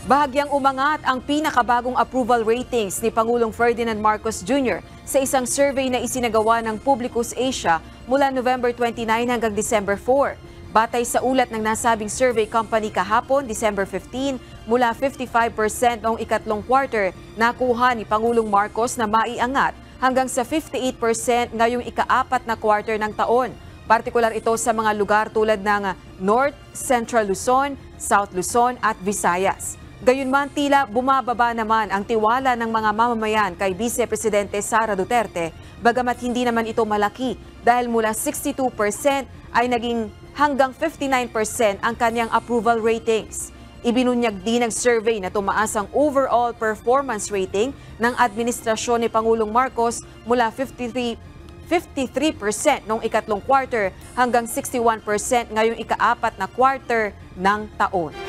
Bahagyang umangat ang pinakabagong approval ratings ni Pangulong Ferdinand Marcos Jr. sa isang survey na isinagawa ng Publicus Asia mula November 29 hanggang December 4. Batay sa ulat ng nasabing survey company kahapon, December 15, mula 55% noong ikatlong quarter, nakuha ni Pangulong Marcos na maiangat hanggang sa 58% ngayong ikaapat na quarter ng taon. Partikular ito sa mga lugar tulad ng North, Central Luzon, South Luzon at Visayas. Gayunman, tila bumababa naman ang tiwala ng mga mamamayan kay Vice Presidente Sara Duterte, bagamat hindi naman ito malaki dahil mula 62% ay naging hanggang 59% ang kanyang approval ratings. Ibinunyag din ng survey na tumaas ang overall performance rating ng administrasyon ni Pangulong Marcos mula 53% noong ikatlong quarter hanggang 61% ngayong ikaapat na quarter ng taon.